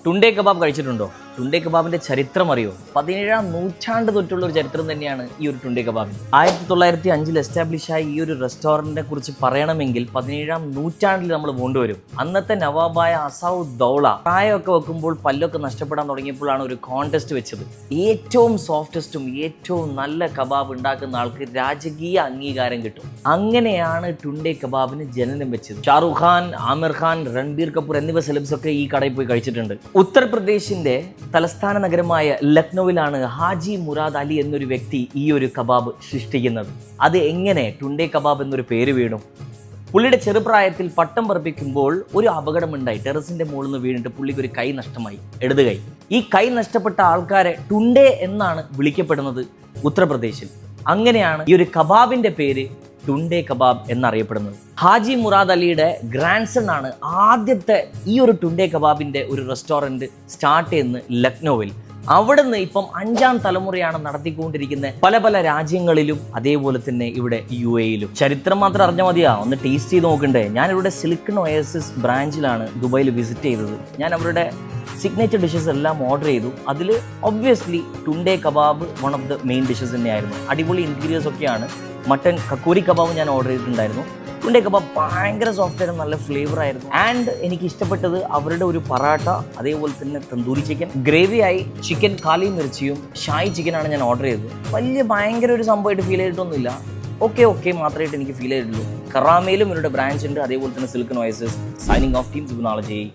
ടുണ്ടേ kebab കഴിച്ചിട്ടുണ്ടോ? ടുണ്ടേ കബാബിന്റെ ചരിത്രം അറിയോ? 17-ാം നൂറ്റാണ്ട് തൊട്ടുള്ള ഒരു ചരിത്രം തന്നെയാണ് ഈ ഒരു ടുണ്ടേ കബാബിന്. 1905 എസ്റ്റാബ്ലിഷ് ആയ ഈ ഒരു റെസ്റ്റോറന്റിനെ കുറിച്ച് പറയണമെങ്കിൽ 17-ാം നൂറ്റാണ്ടിൽ നമ്മൾ കൊണ്ടുവരും. അന്നത്തെ നവാബായ അസൗദ്ദൗള പ്രായമൊക്കെ വെക്കുമ്പോൾ പല്ലൊക്കെ നഷ്ടപ്പെടാൻ തുടങ്ങിയപ്പോഴാണ് ഒരു കോൺടെസ്റ്റ് വെച്ചത്. ഏറ്റവും സോഫ്റ്റസ്റ്റും ഏറ്റവും നല്ല കബാബ് ഉണ്ടാക്കുന്ന ആൾക്ക് രാജകീയ അംഗീകാരം കിട്ടും. അങ്ങനെയാണ് ടുണ്ടേ കബാബിന് ജനനം വെച്ചത്. ഷാറുഖ് ഖാൻ, ആമിർ ഖാൻ, രൺബീർ കപൂർ എന്നിവ സെലിബ്സ് ഒക്കെ ഈ കടയിൽ പോയി കഴിച്ചിട്ടുണ്ട്. ഉത്തർപ്രദേശിന്റെ തലസ്ഥാന നഗരമായ ലക്നൌവിലാണ് ഹാജി മുറാദ് അലി എന്നൊരു വ്യക്തി ഈ ഒരു കബാബ് സൃഷ്ടിക്കുന്നത്. അത് എങ്ങനെ ടുണ്ടേ കബാബ് എന്നൊരു പേര് വീണു? പുള്ളിയുടെ ചെറുപ്രായത്തിൽ പട്ടം പറപ്പിക്കുമ്പോൾ ഒരു അപകടമുണ്ടായി. ടെറസിന്റെ മുകളിൽ നിന്ന് വീണിട്ട് പുള്ളിക്ക് ഒരു കൈ നഷ്ടമായി, ഇടത് കൈ. ഈ കൈ നഷ്ടപ്പെട്ട ആൾക്കാരെ ടുണ്ടേ എന്നാണ് വിളിക്കപ്പെടുന്നത് ഉത്തർപ്രദേശിൽ. അങ്ങനെയാണ് ഈ ഒരു കബാബിന്റെ പേര് ടുണ്ടേ കബാബ് എന്നറിയപ്പെടുന്നത്. ഹാജി മുറാദ് അലിയുടെ ഗ്രാൻഡ് സൺ ആണ് ആദ്യത്തെ ഈ ഒരു ടുണ്ടേ കബാബിന്റെ ഒരു റെസ്റ്റോറൻറ്റ് സ്റ്റാർട്ട് ചെയ്യുന്നത് ലക്നൌവിൽ. അവിടുന്ന് ഇപ്പം 5-ാം തലമുറയാണ് നടത്തിക്കൊണ്ടിരിക്കുന്നത് പല പല രാജ്യങ്ങളിലും, അതേപോലെ തന്നെ ഇവിടെ UAE-യിലും. ചരിത്രം മാത്രം അറിഞ്ഞാൽ മതിയാ, ഒന്ന് ടേസ്റ്റ് ചെയ്ത് നോക്കണ്ടേ? ഞാനിവിടെ സിലിക്കൺ ഒയാസിസ് ബ്രാഞ്ചിലാണ് ദുബായിൽ വിസിറ്റ് ചെയ്തത്. ഞാൻ അവരുടെ സിഗ്നേച്ചർ ഡിഷസ് എല്ലാം ഓർഡർ ചെയ്തു. അതിൽ obviously Tunday kebab one of the main dishes തന്നെയായിരുന്നു. അടിപൊളി ഇൻഗ്രീഡിയൻസ് ഒക്കെയാണ്. മട്ടൻ കക്കൂരി കബാബ് ഞാൻ ഓർഡർ ചെയ്തിട്ടുണ്ടായിരുന്നു. ടുണ്ടേ കബാബ് ഭയങ്കര സോഫ്റ്റ് ആയിരുന്നു, നല്ല ഫ്ലേവർ ആയിരുന്നു. ആൻഡ് എനിക്ക് ഇഷ്ടപ്പെട്ടത് അവരുടെ ഒരു പറാട്ട, അതേപോലെ തന്നെ തന്തൂരി ചിക്കൻ, ഗ്രേവിയായി ചിക്കൻ കാലി മിർച്ചിയും ഷായി ചിക്കനാണ് ഞാൻ ഓർഡർ ചെയ്തത്. ഭയങ്കര ഒരു സംഭവമായിട്ട് ഫീൽ ചെയ്തിട്ടൊന്നുമില്ല. ഓക്കെ മാത്രമായിട്ട് എനിക്ക് ഫീൽ ചെയ്തിട്ടുള്ളൂ. കറാമയിലും ഇവരുടെ ബ്രാഞ്ച് ഉണ്ട്, അതേപോലെ തന്നെ silicon oasis. Signing off, team സുബ്. നാളെ ചെയ്യും.